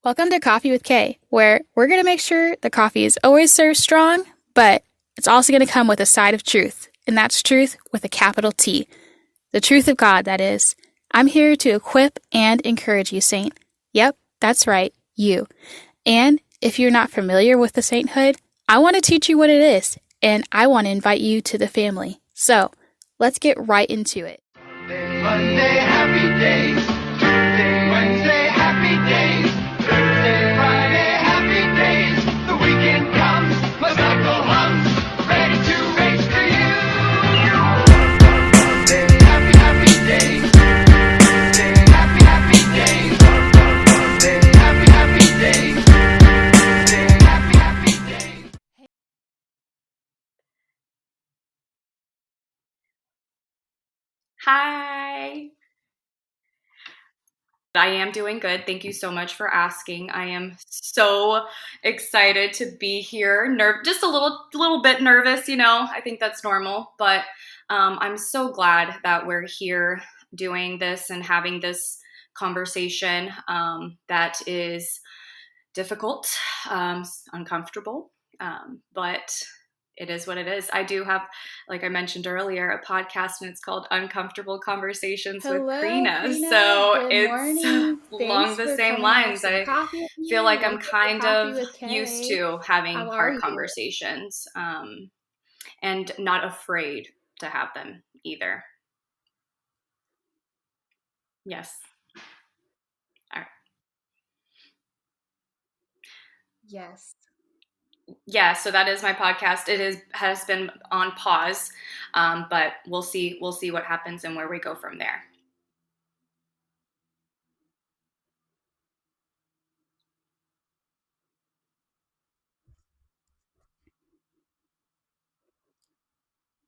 Welcome to Coffee with Kay, where we're going to make sure the coffee is always served strong, but it's also going to come with a side of truth, and that's truth with a capital T. The truth of God, that is. I'm here to equip and encourage you, Saint. Yep, that's right, you. And if you're not familiar with the sainthood, I want to teach you what it is, and I want to invite you to the family. So, let's get right into it. Monday, happy days. Tuesday, Wednesday, happy days. Thursday, Friday, happy days. The weekend comes, my cycle hums, ready to race for you. Monday, happy days. Tuesday, happy days. Monday, happy days. Tuesday, happy days. Hi. I am doing good. Thank you so much for asking. I am so excited to be here. Just a little bit nervous, I think that's normal, but I'm so glad that we're here doing this and having this conversation that is difficult, uncomfortable, but it is what it is. I do have, like I mentioned earlier, a podcast, and it's called Uncomfortable Conversations with Hello, Crina. Crina. So Good it's morning. along Thanks the for same coming to have lines. some I coffee with feel me. like I'm Welcome to kind Coffee of with used Kay. to How having are hard you? conversations and not afraid to have them either. Yes. All right. Yes. Yeah, so that is my podcast. Has been on pause, but we'll see what happens and where we go from there.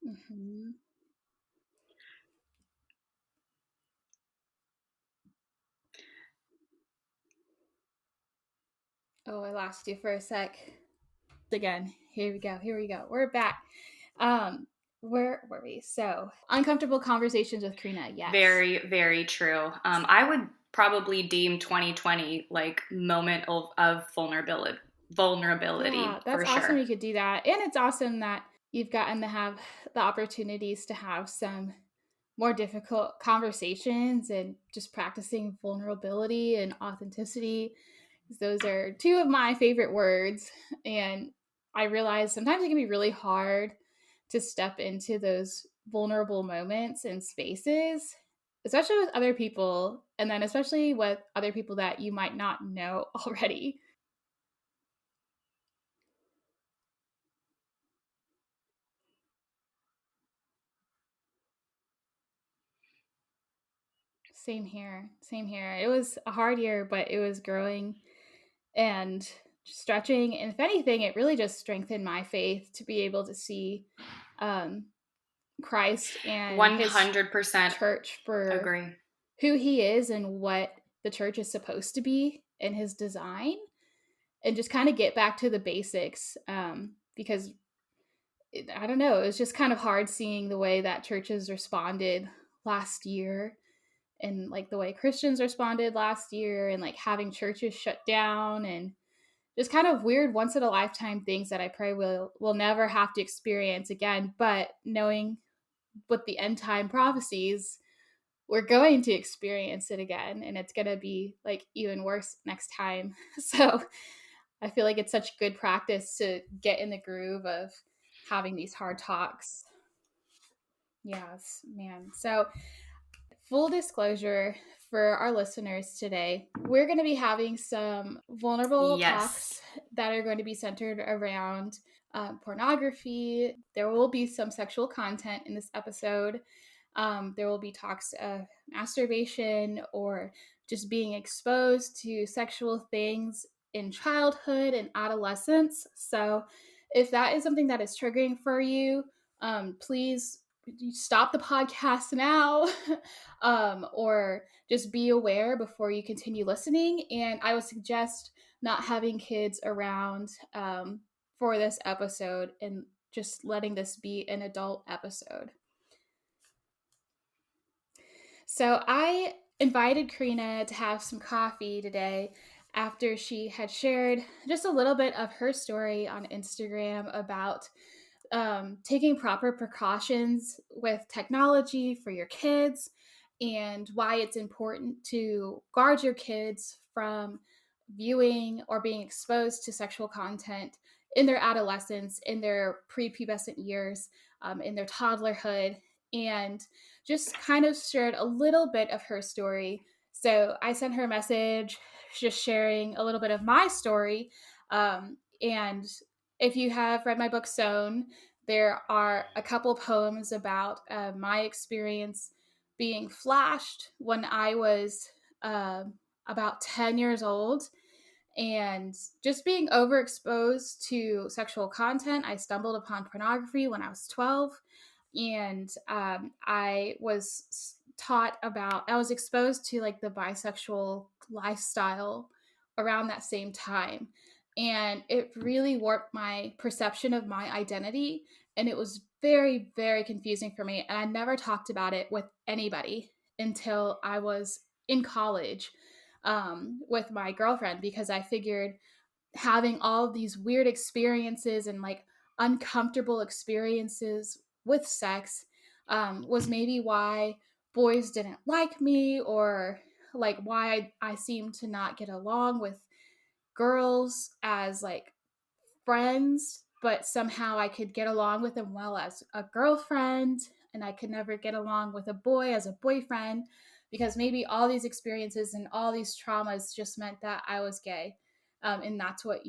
Mm-hmm. Oh, I lost you for a sec. Again. Here we go. Here we go. We're back. Um, where were we? So, uncomfortable conversations with Crina. Yes. Very, very true. I would probably deem 2020 like moment of vulnerability Yeah, that's for awesome sure. you could do that. And it's awesome that you've gotten to have the opportunities to have some more difficult conversations and just practicing vulnerability and authenticity. Those are two of my favorite words. And I realize sometimes it can be really hard to step into those vulnerable moments and spaces, especially with other people, and then especially with other people that you might not know already. Same here. Same here. It was a hard year, but it was growing and stretching. And if anything, it really just strengthened my faith to be able to see um, Christ and his 100% church for agree. who he is and what the church is supposed to be in his design, and just kind of get back to the basics, because I don't know, it was just kind of hard seeing the way that churches responded last year, and like the way Christians responded last year, and like having churches shut down, and just kind of weird once in a lifetime things that I pray will never have to experience again. But knowing what the end time prophecies, we're going to experience it again, and it's going to be like even worse next time. So I feel like it's such good practice to get in the groove of having these hard talks. Yes, man. So full disclosure for our listeners today, we're going to be having some vulnerable Yes. talks that are going to be centered around pornography. There will be some sexual content in this episode. There will be talks of masturbation or just being exposed to sexual things in childhood and adolescence. So, if that is something that is triggering for you, please stop the podcast now, or just be aware before you continue listening. And I would suggest not having kids around for this episode, and just letting this be an adult episode. So I invited Crina to have some coffee today after she had shared just a little bit of her story on Instagram about taking proper precautions with technology for your kids and why it's important to guard your kids from viewing or being exposed to sexual content in their adolescence, in their prepubescent years, in their toddlerhood, and just kind of shared a little bit of her story. So I sent her a message just sharing a little bit of my story. And if you have read my book Sewn, there are a couple poems about my experience being flashed when I was uh, about 10 years old and just being overexposed to sexual content. I stumbled upon pornography when I was 12, and I was I was exposed to like the bisexual lifestyle around that same time. And it really warped my perception of my identity. And it was very, very confusing for me. And I never talked about it with anybody until I was in college with my girlfriend, because I figured having all of these weird experiences and like uncomfortable experiences with sex was maybe why boys didn't like me, or like why I seemed to not get along with girls as like friends, but somehow I could get along with them well as a girlfriend, and I could never get along with a boy as a boyfriend, because maybe all these experiences and all these traumas just meant that I was gay. And that's what,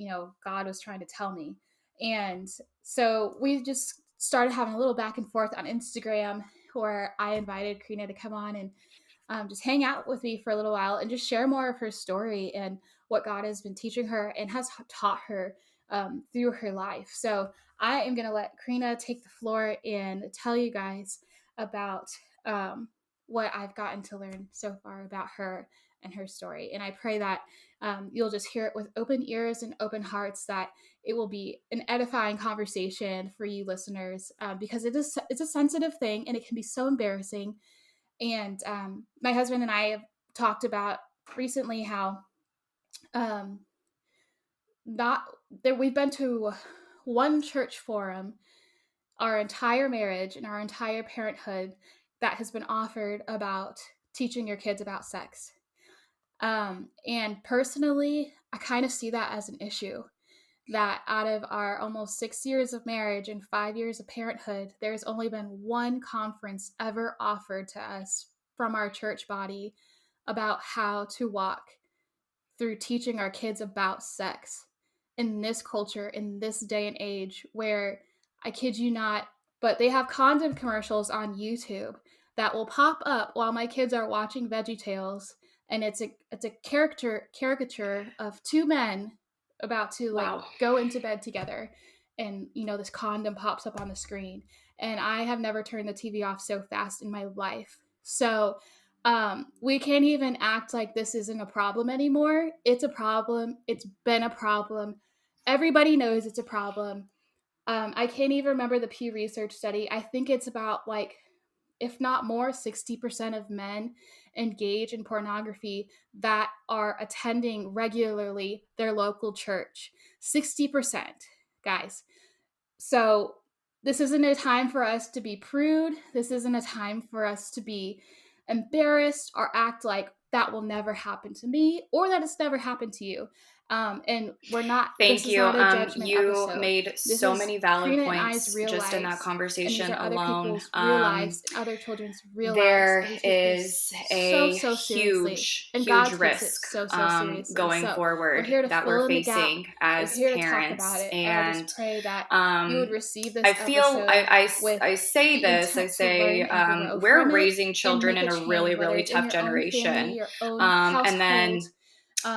God was trying to tell me. And so we just started having a little back and forth on Instagram, where I invited Crina to come on and just hang out with me for a little while and just share more of her story and what God has been teaching her and has taught her through her life. So I am going to let Crina take the floor and tell you guys about what I've gotten to learn so far about her and her story. And I pray that you'll just hear it with open ears and open hearts, that it will be an edifying conversation for you listeners, because it's a sensitive thing and it can be so embarrassing. And my husband and I have talked about recently how um, not that we've been to one church forum our entire marriage and our entire parenthood that has been offered about teaching your kids about sex. And personally, I kind of see that as an issue. That out of our almost 6 years of marriage and 5 years of parenthood, there's only been one conference ever offered to us from our church body about how to walk through teaching our kids about sex in this culture, in this day and age, where, I kid you not, but they have condom commercials on YouTube that will pop up while my kids are watching VeggieTales, and it's a caricature of two men about to like Wow. go into bed together, and this condom pops up on the screen, and I have never turned the TV off so fast in my life. So we can't even act like this isn't a problem anymore. It's a problem. It's been a problem. Everybody knows it's a problem. I can't even remember the Pew Research study. I think it's about like, if not more, 60% of men engage in pornography that are attending regularly their local church. 60%, guys. So this isn't a time for us to be prude. This isn't a time for us to be embarrassed or act like that will never happen to me or that it's never happened to you. And we're not, this Thank is you. not a judgment You episode. made This so is many valid Crina and I's points real just in that lives. And these conversation are other alone. people's real lives and other children's real lives. There And we take this is so, a so seriously. huge, And huge God takes it risk so, so seriously. going So we're forward here to that fill we're in the gap. facing We're as here to talk about parents. it. And I And just pray that you would um, receive this I feel episode with I say the this, I intent to say learn and grow we're from it raising and children make a in a really, change, whether really it's in tough your own family, generation. your own And household, then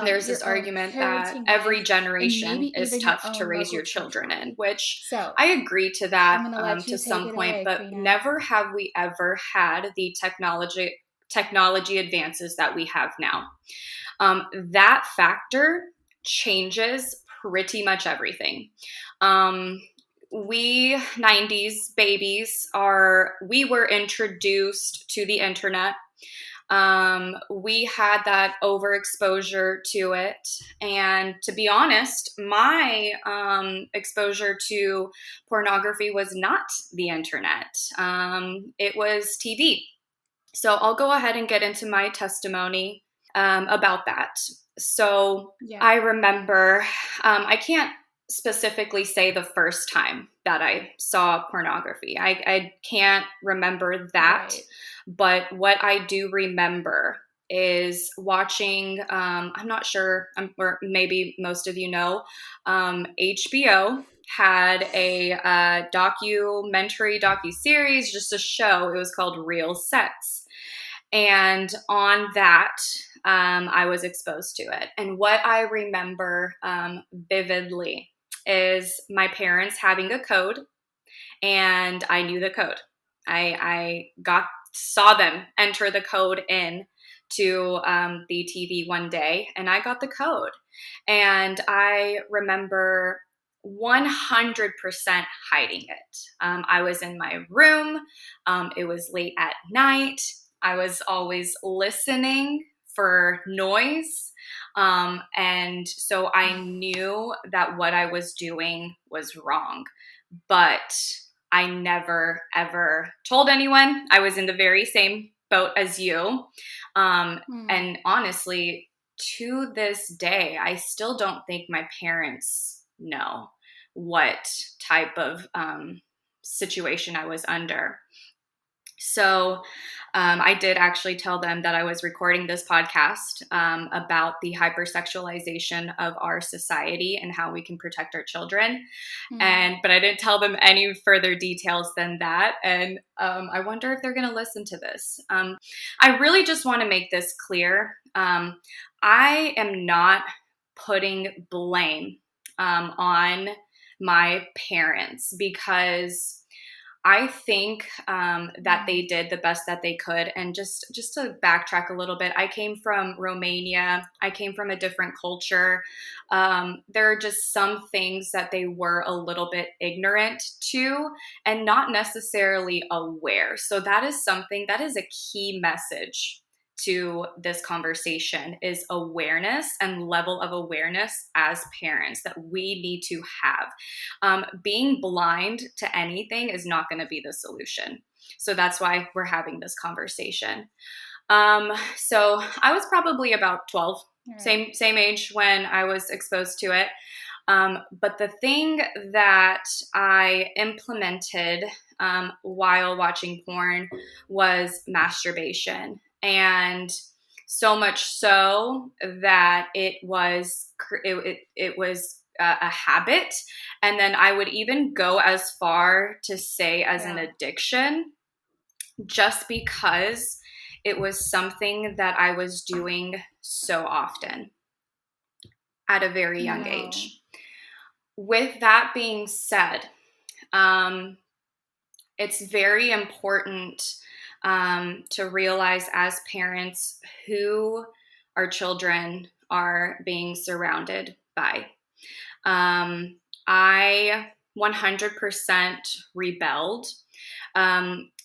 there's this your own argument that parenting every life, and generation maybe is even your tough to own raise local your church children in, body. which So I agree to I'm that going to let to you take some it point, away, but Crina. never have we ever had the technology advances that we have now. That factor changes pretty much everything. We 90s babies we were introduced to the internet We had that overexposure to it. And to be honest, my exposure to pornography was not the internet, it was TV. So I'll go ahead and get into my testimony about that. So Yeah. I remember, I can't specifically say the first time that I saw pornography. I can't remember that. Right. But what I do remember is watching, I'm not sure, or maybe most of you know, HBO had a docu-series, just a show. It was called Real Sex. And on that, I was exposed to it. And what I remember vividly is my parents having a code, and I knew the code. I saw them enter the code in to the TV one day, and I got the code. And I remember 100% hiding it. I was in my room. It was late at night. I was always listening for noise. And so I knew that what I was doing was wrong, but I never, ever told anyone. I was in the very same boat as you. And honestly, to this day, I still don't think my parents know what type of situation I was under. So I did actually tell them that I was recording this podcast about the hyper-sexualization of our society and how we can protect our children. But I didn't tell them any further details than that. And I wonder if they're going to listen to this. I really just want to make this clear. I am not putting blame on my parents, because I think that they did the best that they could. And just to backtrack a little bit, I came from Romania. I came from a different culture. There are just some things that they were a little bit ignorant to and not necessarily aware. So that is something that is a key message to this conversation, is awareness and level of awareness as parents that we need to have. Being blind to anything is not going to be the solution. So that's why we're having this conversation. So I was probably about 12, right. same age when I was exposed to it. But the thing that I implemented while watching porn was masturbation. And so much so that it was a habit. And then I would even go as far to say as an addiction, just because it was something that I was doing so often at a very young age. With that being said, it's very important to realize as parents who our children are being surrounded by. I 100% rebelled.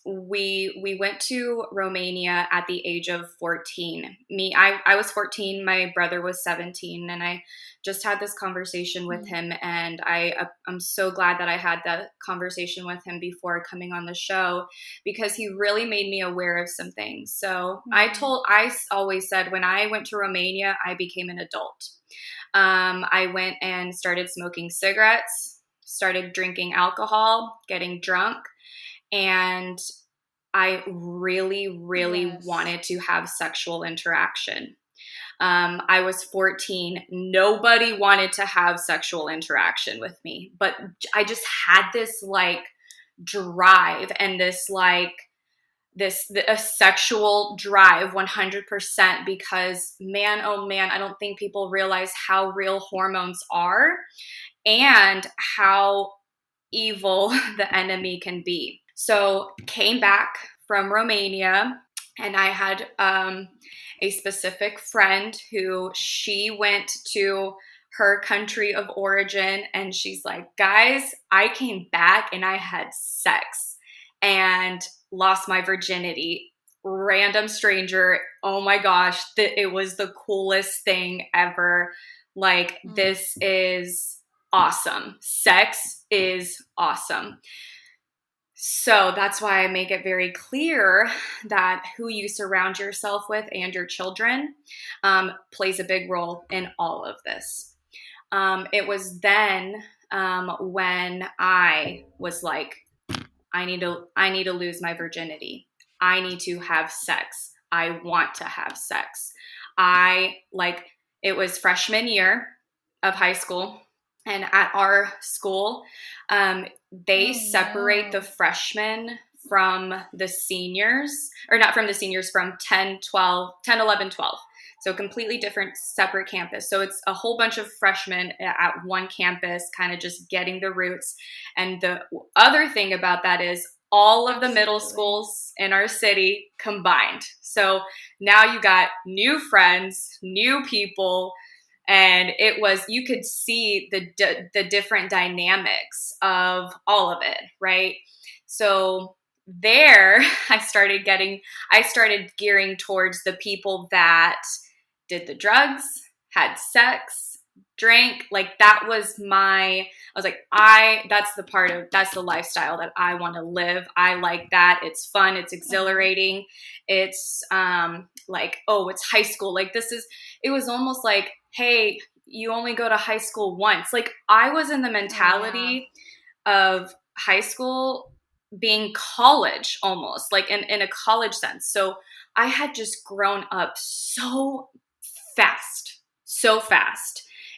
We went to Romania at the age of 14. I was 14, my brother was 17, and I just had this conversation with him, and I'm so glad that I had that conversation with him before coming on the show, because he really made me aware of some things. So I always said, when I went to Romania, I became an adult. I went and started smoking cigarettes, started drinking alcohol, getting drunk, and I really, really wanted to have sexual interaction. I was 14. Nobody wanted to have sexual interaction with me, but I just had this drive and this a sexual drive 100%, because man, oh man, I don't think people realize how real hormones are and how evil the enemy can be. So came back from Romania, and I had a specific friend who she went to her country of origin, and she's like, guys, I came back and I had sex and lost my virginity random stranger. Oh my gosh, it was the coolest thing ever. Like, this is awesome. Sex is awesome. So that's why I make it very clear that who you surround yourself with and your children plays a big role in all of this. It was then when I was like, I need to lose my virginity. I need to have sex. I want to have sex. It was freshman year of high school, and at our school, they separate the freshmen from the seniors, or not from the seniors, from 10, 11, 12. So completely different, separate campus. So it's a whole bunch of freshmen at one campus, kind of just getting the roots. And the other thing about that is all of the middle schools in our city combined. So now you got new friends, new people, and it was, you could see the different dynamics of all of it, right? So there I started gearing towards the people that did the drugs, had sex, drank. Like, that was I was like, that's the lifestyle that I want to live. I like that. It's fun. It's exhilarating. It's like, oh, it's high school. Like, it was almost like, hey, you only go to high school once. Like, I was in the mentality of high school being college, almost like in a college sense. So I had just grown up so fast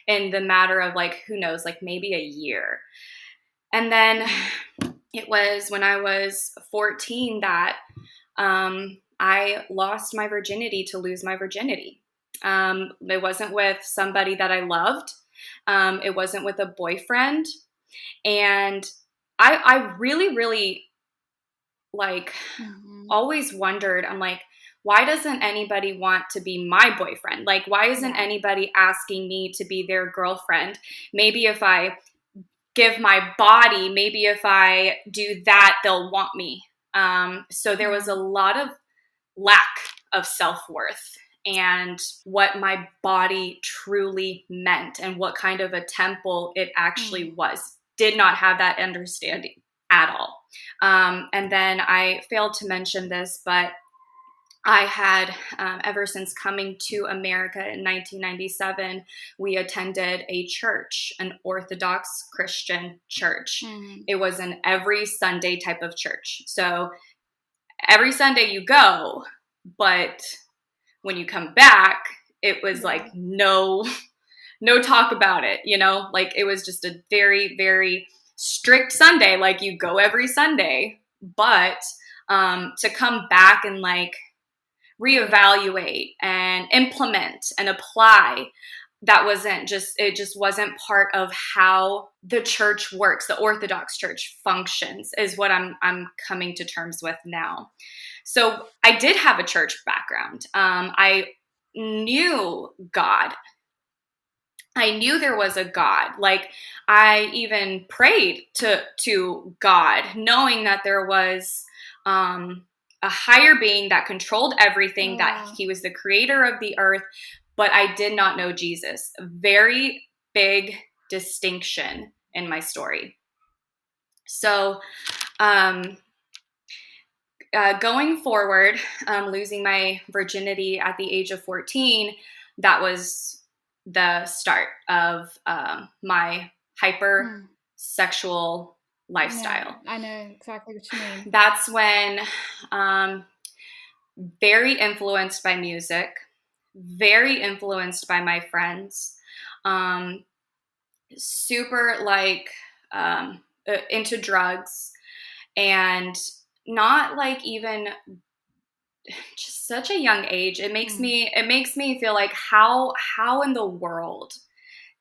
in the matter of, like, who knows, like maybe a year. And then it was when I was 14 that I lost my virginity to lose my virginity. It wasn't with somebody that I loved. It wasn't with a boyfriend. And I really, really, like, always wondered, I'm like, why doesn't anybody want to be my boyfriend? Like, why isn't anybody asking me to be their girlfriend? Maybe if I give my body, maybe if I do that, they'll want me. So there was a lot of lack of self-worth and what my body truly meant and what kind of a temple it actually was. Did not have that understanding at all. And then I failed to mention this, but I had, ever since coming to America in 1997, we attended a church, an Orthodox Christian church. It was an every Sunday type of church. So every Sunday you go, but when you come back, it was like no talk about it, like it was just a very, very strict Sunday. Like, you go every Sunday, but to come back and like reevaluate and implement and apply, it just wasn't part of how the church works, the Orthodox Church functions, is what I'm coming to terms with now. So I did have a church background. I knew God. I knew there was a God. Like, I even prayed to God, knowing that there was a higher being that controlled everything, that he was the creator of the earth, but I did not know Jesus. Very big distinction in my story. So going forward, losing my virginity at the age of 14, that was the start of my hyper-sexual lifestyle. Yeah, I know exactly what you mean. That's when very influenced by music, very influenced by my friends, super like into drugs, and not like even just such a young age. It makes me feel like how in the world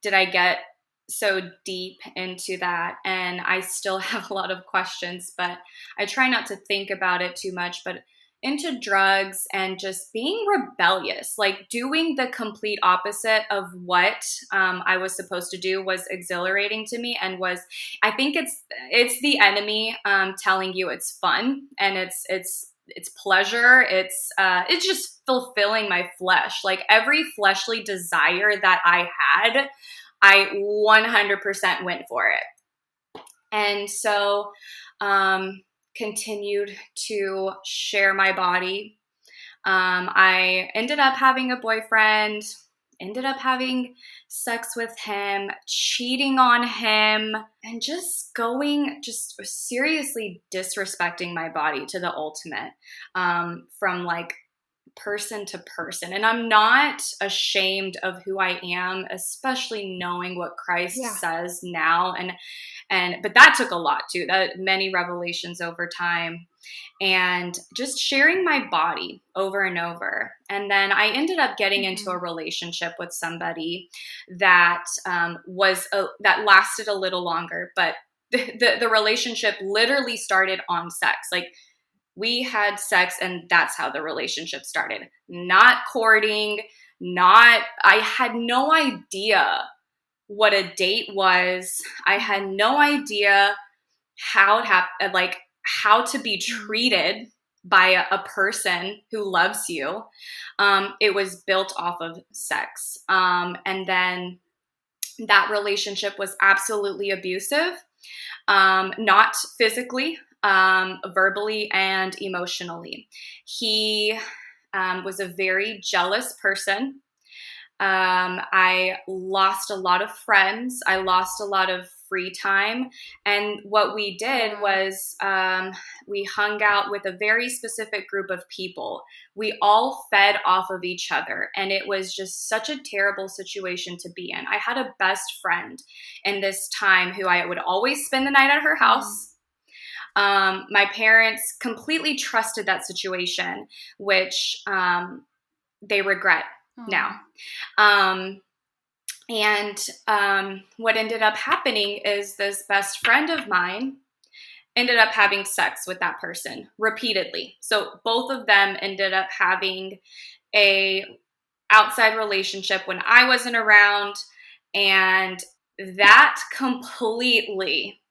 did I get so deep into that? And I still have a lot of questions, but I try not to think about it too much. But into drugs and just being rebellious, like doing the complete opposite of what I was supposed to do, was exhilarating to me, and I think it's the enemy telling you it's fun, and it's it's pleasure. It's just fulfilling my flesh. Like every fleshly desire that I had, I 100% went for it. And so, continued to share my body. I ended up having a boyfriend, ended up having sex with him, cheating on him, and just seriously disrespecting my body to the ultimate, from like person to person. And I'm not ashamed of who I am, especially knowing what Christ says now. But that took a lot too, that many revelations over time, and just sharing my body over and over. And then I ended up getting into a relationship with somebody that that lasted a little longer, but the relationship literally started on sex. Like we had sex and that's how the relationship started. Not courting, I had no idea what a date was. I had no idea how it happened, like how to be treated by a person who loves you. It was built off of sex. And then that relationship was absolutely abusive, not physically, verbally and emotionally. He was a very jealous person. I lost a lot of friends. I lost a lot of free time. And what we did was we hung out with a very specific group of people. We all fed off of each other. And it was just such a terrible situation to be in. I had a best friend in this time who I would always spend the night at her house. My parents completely trusted that situation, which they regret now. What ended up happening is this best friend of mine ended up having sex with that person repeatedly. So both of them ended up having a outside relationship when I wasn't around, and that completely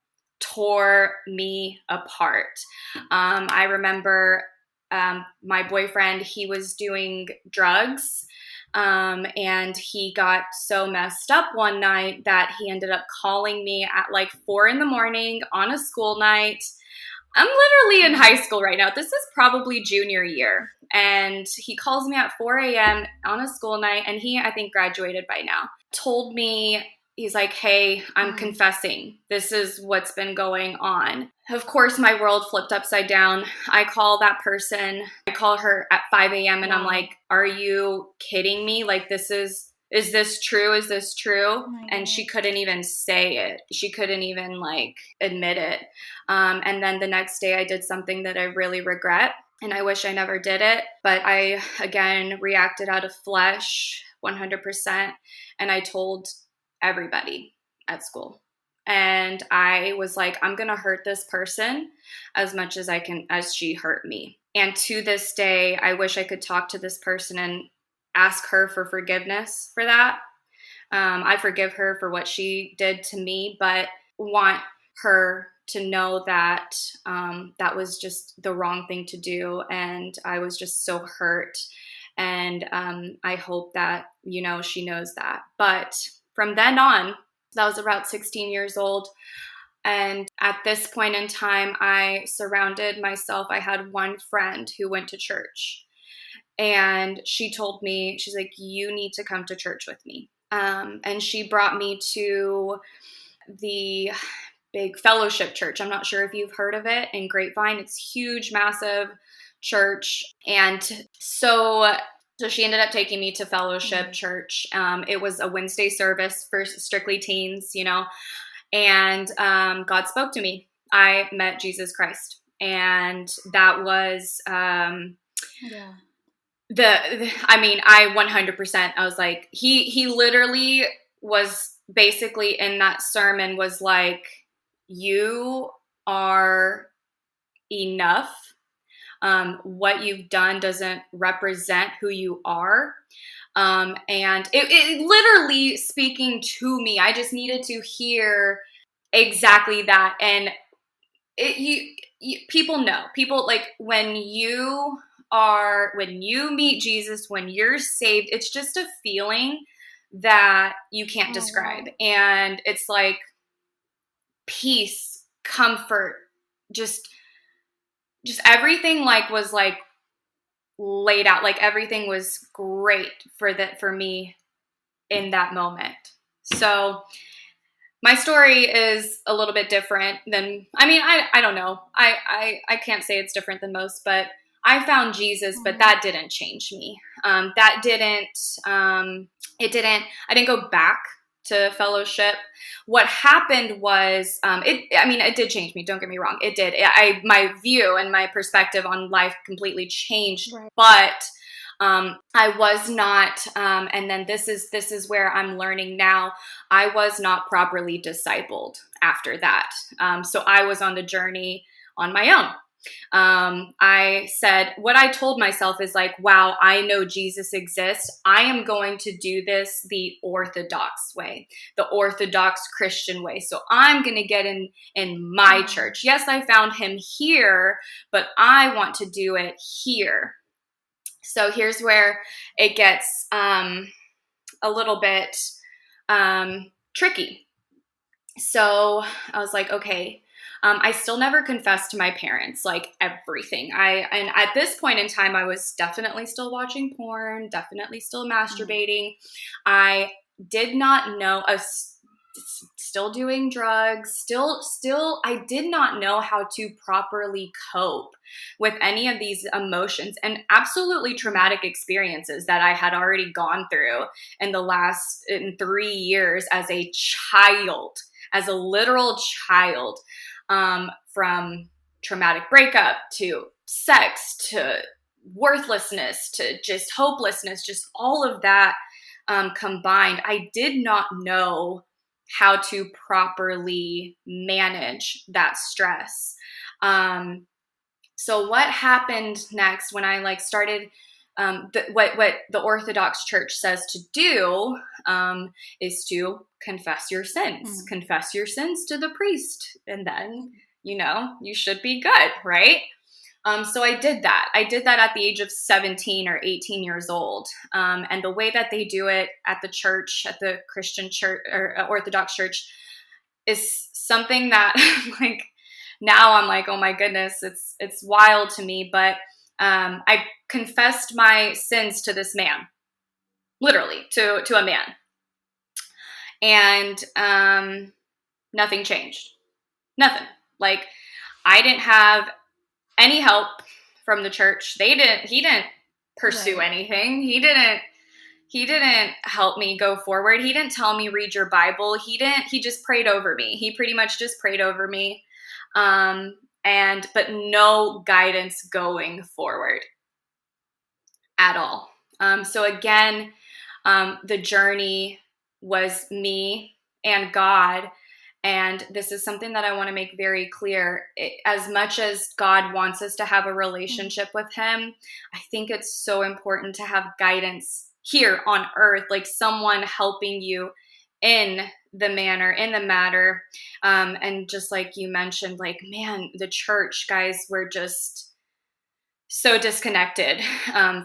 tore me apart. I remember my boyfriend, he was doing drugs, and he got so messed up one night that he ended up calling me at like 4 a.m. on a school night. I'm literally in high school right now. This is probably junior year. And he calls me at 4 a.m. on a school night, and he, I think, graduated by now. Told me, he's like, hey, I'm confessing. This is what's been going on. Of course, my world flipped upside down. I call that person. I call her at 5 a.m. and I'm like, are you kidding me? Like, is this true? Is this true? And she couldn't even say it. She couldn't even like admit it. And then the next day I did something that I really regret, and I wish I never did it. But I, again, reacted out of flesh 100%. And I told everybody at school. And I was like, I'm going to hurt this person as much as I can, as she hurt me. And to this day, I wish I could talk to this person and ask her for forgiveness for that. I forgive her for what she did to me, but want her to know that that was just the wrong thing to do. And I was just so hurt. And I hope that, she knows that. But from then on, I was about 16 years old. And at this point in time, I surrounded myself. I had one friend who went to church. And she told me, she's like, you need to come to church with me. And she brought me to the big fellowship church. I'm not sure if you've heard of it in Grapevine. It's huge, massive church. And so she ended up taking me to fellowship church. It was a Wednesday service for strictly teens, and God spoke to me. I met Jesus Christ. And that was I 100%, I was like, he literally was basically in that sermon was like, you are enough. What you've done doesn't represent who you are. And it literally speaking to me, I just needed to hear exactly that. And people know. People, like, when you meet Jesus, when you're saved, it's just a feeling that you can't Oh, describe. wow. And it's like peace, comfort, just everything like was like laid out. Like everything was great for me in that moment. So my story is a little bit different than, I mean, I don't know. I can't say it's different than most, but I found Jesus, but Mhm. that didn't change me. That didn't, I didn't go back to fellowship. What happened was, it did change me. Don't get me wrong. It did. My view and my perspective on life completely changed, Right. but I was not, and then this is where I'm learning now. I was not properly discipled after that. So I was on the journey on my own. I said, what I told myself is like, wow, I know Jesus exists. I am going to do this the Orthodox way, the Orthodox Christian way. So I'm going to get in my Mm. church. Yes, I found him here, but I want to do it here. So here's where it gets a little bit tricky. So I was like, okay, I still never confessed to my parents, like everything. And at this point in time, I was definitely still watching porn, definitely still Mm. masturbating. I did not know, still doing drugs, still, I did not know how to properly cope with any of these emotions and absolutely traumatic experiences that I had already gone through in 3 years as a child, as a literal child, from traumatic breakup to sex to worthlessness to just hopelessness, just all of that combined. I did not know how to properly manage that stress. So what happened next when I like started what the Orthodox Church says to do is to Mm. confess your sins to the priest, and then you should be good, right? So I did that. I did that at the age of 17 or 18 years old. And the way that they do it at the church, at the Christian church or Orthodox church, is something that like now I'm like, oh my goodness, it's wild to me. But I confessed my sins to this man, literally to a man, and nothing changed. Nothing. Like I didn't have any help from the church. He didn't pursue Right. anything. He didn't help me go forward. He didn't tell me read your Bible. He just prayed over me. He pretty much just prayed over me. But no guidance going forward at all. So again, the journey was me and God. And this is something that I want to make very clear. As much as God wants us to have a Mm. relationship with Him, I think it's so important to have guidance here on earth, like someone helping you in in the matter. And just like you mentioned, like, man, the church, guys, we're just so disconnected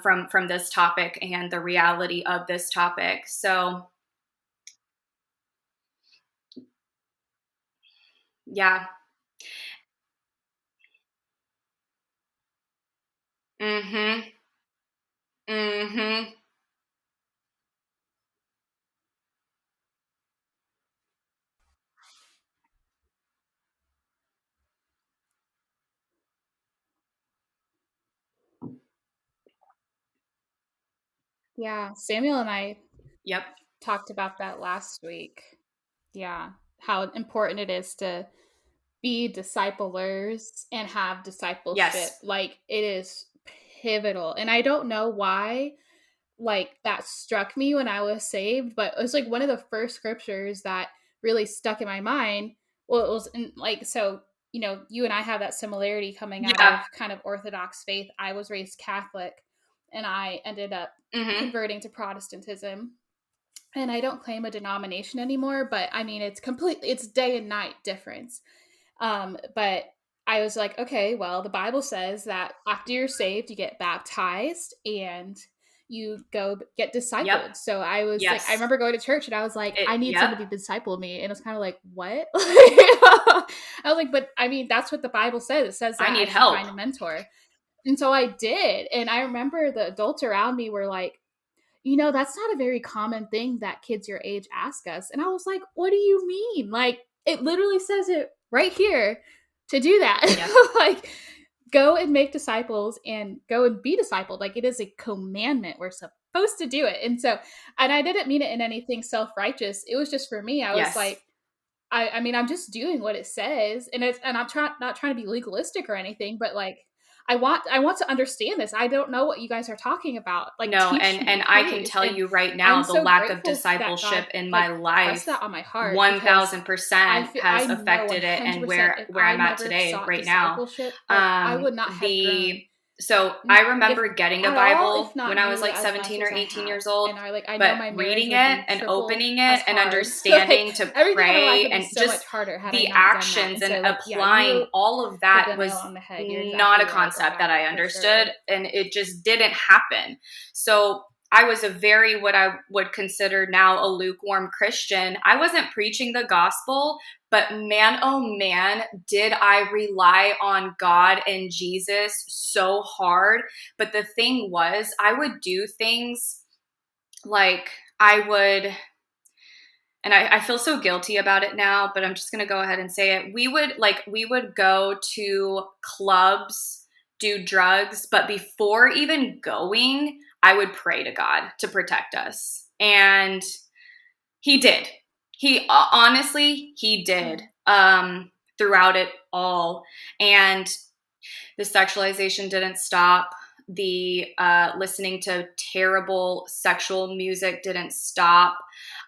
from this topic and the reality of this topic. So, yeah. Mm-hmm. Mm-hmm. Yeah, Samuel and I Yep. talked about that last week. Yeah, how important it is to be disciplers and have discipleship. Yes. Like it is pivotal. And I don't know why like that struck me when I was saved, but it was like one of the first scriptures that really stuck in my mind. Well, it was in, like so, you and I have that similarity coming out Yeah. of kind of Orthodox faith. I was raised Catholic and I ended up Mm-hmm. converting to Protestantism. And I don't claim a denomination anymore, but I mean it's day and night difference. But I was like, okay, well, the Bible says that after you're saved, you get baptized and you go get Yep. discipled. So I was like, I Yes. remember going to church and I was like, I need Yep. somebody to disciple me. And it was kind of like, what? I was like, but I mean, that's what the Bible says. It says I that I need should help. find a mentor. And so I did. And I remember the adults around me were like, that's not a very common thing that kids your age ask us. And I was like, what do you mean? Like, it literally says it right here to do that. Yep. Like, go and make disciples and go and be discipled. Like, it is a commandment. We're supposed to do it. And I didn't mean it in anything self righteous. It was just for me. I was Yes. like, I mean, I'm just doing what it says, and I'm not trying to be legalistic or anything, but like, I want to understand this. I don't know what you guys are talking about. Like, No, teach and me, I can please. tell And you right I'm now, the so lack of grateful that God discipleship in my like pressed life that on my heart because 1000% I has know affected it, and 100% if where I I'm at never today sought right now. discipleship, like I would not have grown. The So I If remember getting a at all, if Bible when not I was nearly like as much 17 or as I 18 have. years old, And I know but my marriage reading would it be and triple opening as it and hard. Like, understanding to everything in my life pray would be and so just much harder had I the not done that. actions And and so, like, yeah, you applying really all of hit that the nail was on the head. You're not exactly a right concept about that I that for understood, sure. and it just didn't happen. So I was a very, what I would consider now, a lukewarm Christian. I wasn't preaching the gospel, but man, oh man, did I rely on God and Jesus so hard. But the thing was, I would do things like I would, and I feel so guilty about it now, but I'm just going to go ahead and say it. We would go to clubs, do drugs, but before even going, I would pray to God to protect us. And he did. He did, throughout it all. And the sexualization didn't stop. The listening to terrible sexual music didn't stop.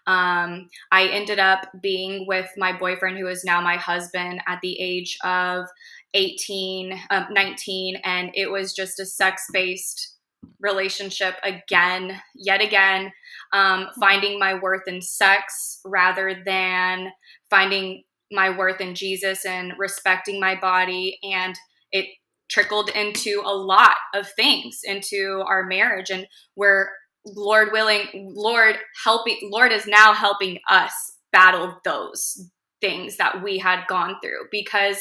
I ended up being with my boyfriend, who is now my husband, at the age of 18, 19, and it was just a sex-based relationship yet again, finding my worth in sex rather than finding my worth in Jesus and respecting my body. And it trickled into a lot of things into our marriage, and we're, Lord willing, Lord is now helping us battle those things that we had gone through. Because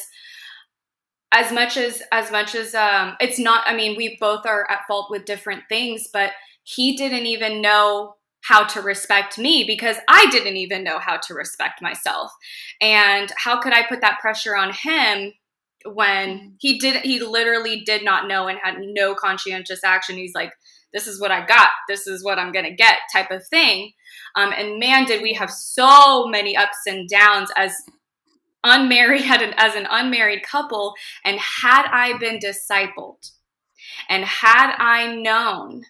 as much as it's not, I mean, we both are at fault with different things, but he didn't even know how to respect me because I didn't even know how to respect myself. And how could I put that pressure on him when he literally did not know and had no conscientious action? He's like, this is what I got, this is what I'm gonna get, type of thing. And man, did we have so many ups and downs as an unmarried couple. And had I been discipled, and had I known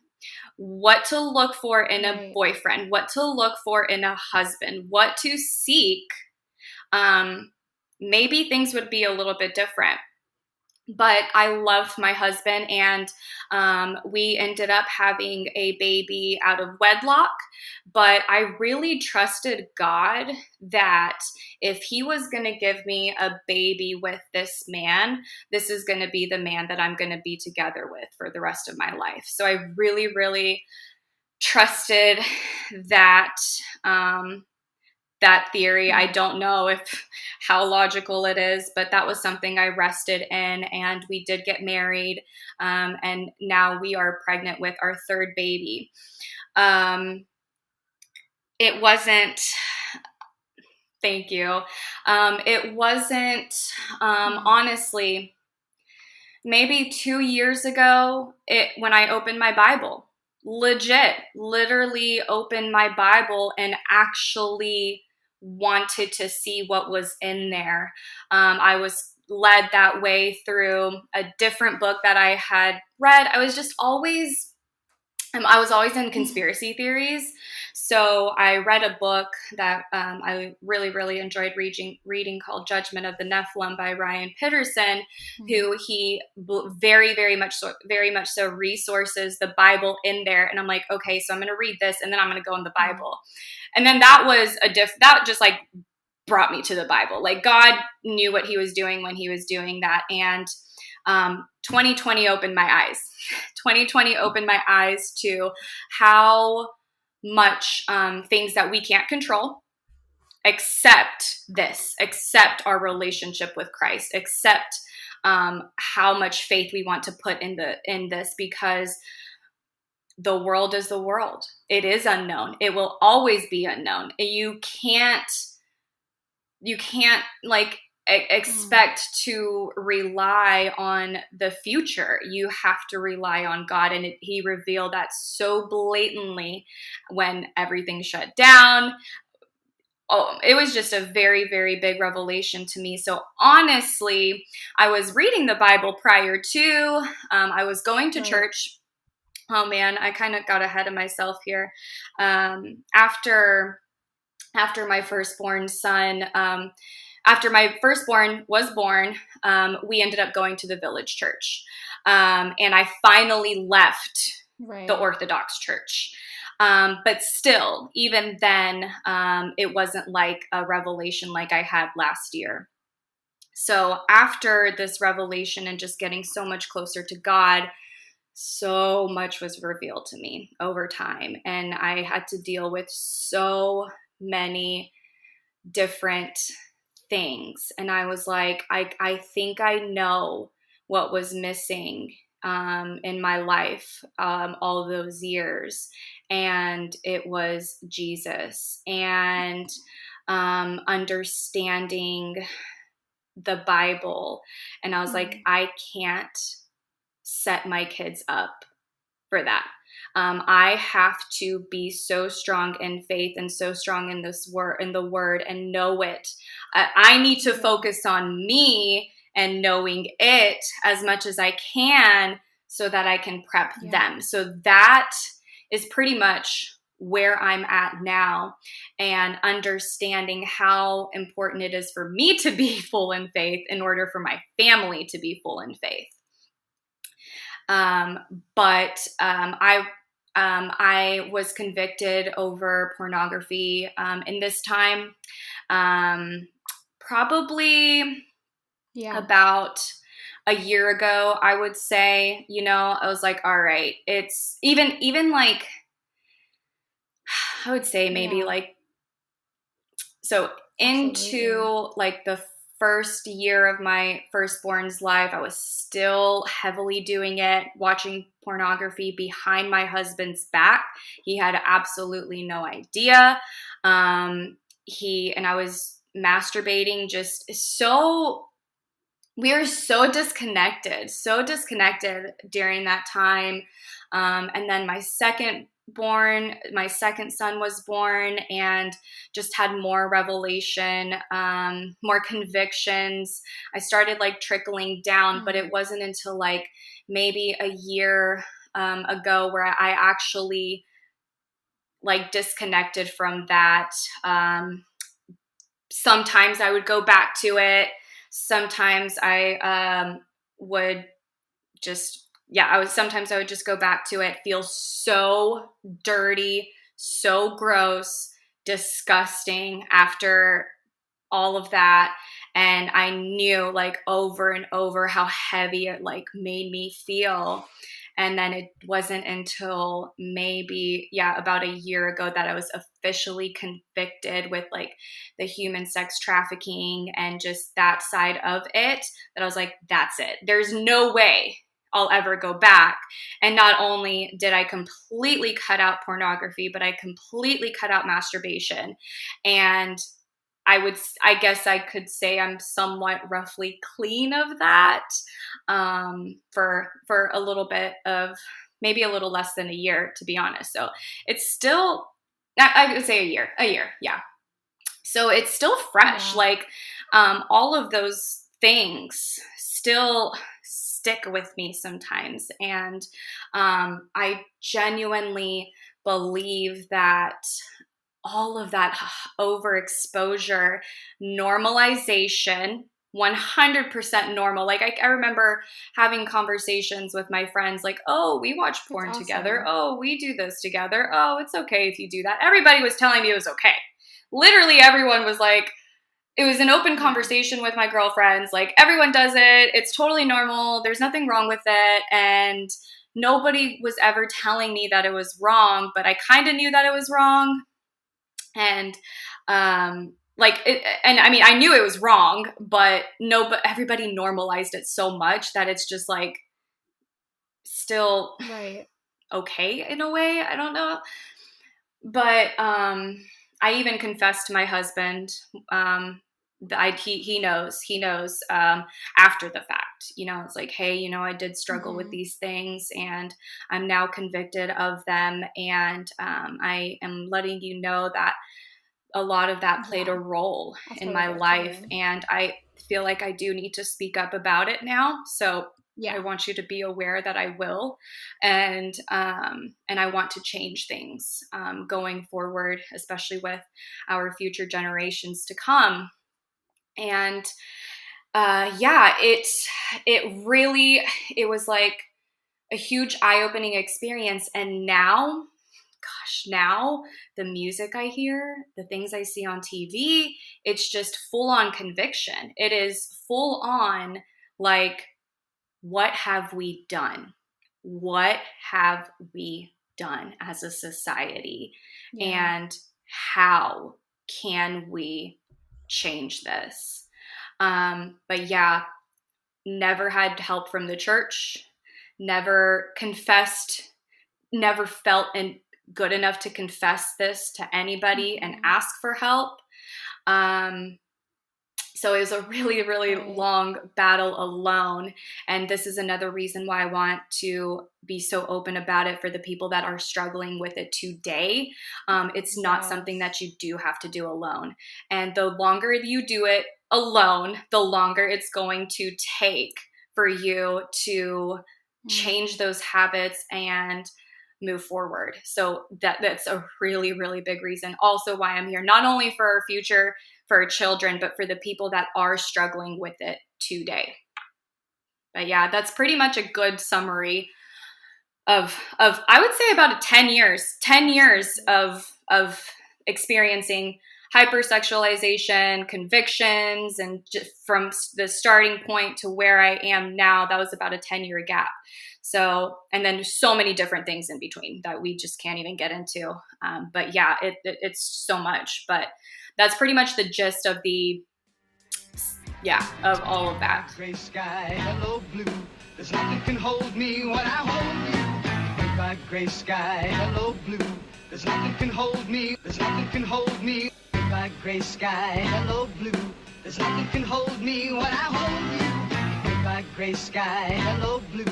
what to look for in a Right. boyfriend, what to look for in a husband, what to seek, maybe things would be a little bit different. But I loved my husband, and we ended up having a baby out of wedlock. But I really trusted God that if he was going to give me a baby with this man, this is going to be the man that I'm going to be together with for the rest of my life. So I really, really trusted that that theory. I don't know if how logical it is, but that was something I rested in, and we did get married, and now we are pregnant with our third baby. It wasn't. Thank you. It wasn't, honestly, maybe 2 years ago, when I opened my Bible, literally opened my Bible and actually wanted to see what was in there. I was led that way through a different book that I had read. I was always in conspiracy theories. So I read a book that I really, really enjoyed reading called Judgment of the Nephilim by Ryan Pitterson, who he very, very much so resources the Bible in there. And I'm like, okay, so I'm going to read this, and then I'm going to go in the Bible. And then that was that just like brought me to the Bible. Like, God knew what he was doing when he was doing that. And 2020 opened my eyes. 2020 opened my eyes to how much things that we can't control, except our relationship with Christ, except how much faith we want to put in this, because the world is the world. It is unknown. It will always be unknown. You can't like expect to rely on the future. You have to rely on God. And he revealed that so blatantly when everything shut down. Oh, it was just a very, very big revelation to me. So honestly, I was reading the Bible prior to, I was going to church. Oh man, I kind of got ahead of myself here. After my firstborn son, after my firstborn was born, we ended up going to the village church. And I finally left the Orthodox church. But still, even then, it wasn't like a revelation like I had last year. So after this revelation and just getting so much closer to God, so much was revealed to me over time. And I had to deal with so many different things. And I was like, I think I know what was missing in my life all those years. And it was Jesus, and understanding the Bible. And I was like, I can't set my kids up for that. I have to be so strong in faith and so strong in the word, and know it. I need to focus on me and knowing it as much as I can, so that I can prep them. So that is pretty much where I'm at now, and understanding how important it is for me to be full in faith in order for my family to be full in faith. But I was convicted over pornography in this time, probably about a year ago, I would say. I was like, all right, it's even like, I would say maybe like, so into like the first year of my firstborn's life, I was still heavily doing it, watching pornography behind my husband's back. He had absolutely no idea. And I was masturbating, we were so disconnected during that time. And then my second son was born, and just had more revelation, more convictions. I started like trickling down, but it wasn't until like maybe a year ago where I actually like disconnected from that. Sometimes I would go back to it. Sometimes I would just sometimes I would just go back to it, feel so dirty, so gross, disgusting after all of that. And I knew like over and over how heavy it like made me feel. And then it wasn't until maybe, about a year ago that I was officially convicted with like the human sex trafficking and just that side of it, that I was like, that's it. There's no way I'll ever go back. And not only did I completely cut out pornography, but I completely cut out masturbation. And I guess I could say I'm somewhat roughly clean of that for a little bit of, maybe a little less than a year, to be honest. So it's still, I would say a year. Yeah. So it's still fresh. Like all of those things still stick with me sometimes. And I genuinely believe that all of that overexposure, normalization, 100% normal. Like I remember having conversations with my friends like, oh, we watch porn together. Oh, we do this together. Oh, it's okay if you do that. Everybody was telling me it was okay. Literally everyone was like, it was an open conversation with my girlfriends. Like, everyone does it. It's totally normal. There's nothing wrong with it. And nobody was ever telling me that it was wrong, but I kind of knew that it was wrong. And, and I mean, I knew it was wrong, but everybody normalized it so much that it's just like still Right. okay in a way. I don't know. But I even confessed to my husband. He knows after the fact. It's like, hey, I did struggle with these things, and I'm now convicted of them, and I am letting you know that a lot of that played a role That's in really my good to life, hear. and I feel like I do need to speak up about it now. So Yeah. I want you to be aware that I will, and I want to change things going forward, especially with our future generations to come. And it was like a huge eye-opening experience. And now, now the music I hear, the things I see on TV, it's just full on conviction. It is full on like, what have we done? What have we done as a society? Yeah. And how can we change this? But yeah, never had help from the church, never confessed, never felt good enough to confess this to anybody and ask for help. So it was a really, really long battle alone. And this is another reason why I want to be so open about it for the people that are struggling with it today. It's not something that you do have to do alone. And the longer you do it alone, the longer it's going to take for you to change those habits and move forward. So that's a really, really big reason also why I'm here, not only for our future, for our children, but for the people that are struggling with it today. But yeah, that's pretty much a good summary of I would say about 10 years of experiencing hyper-sexualization, convictions, and just from the starting point to where I am now, that was about a 10-year gap. So, and then so many different things in between that we just can't even get into. But yeah, it's so much. But that's pretty much the gist of of all of that. Gray sky, hello blue. There's nothing can hold me when I hold you. Goodbye gray sky, hello blue. There's nothing can hold me. There's nothing can hold me. Goodbye gray sky, hello blue. There's nothing can hold me when I hold you. Goodbye gray sky, hello blue.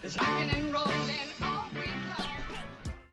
There's rocking and rolling.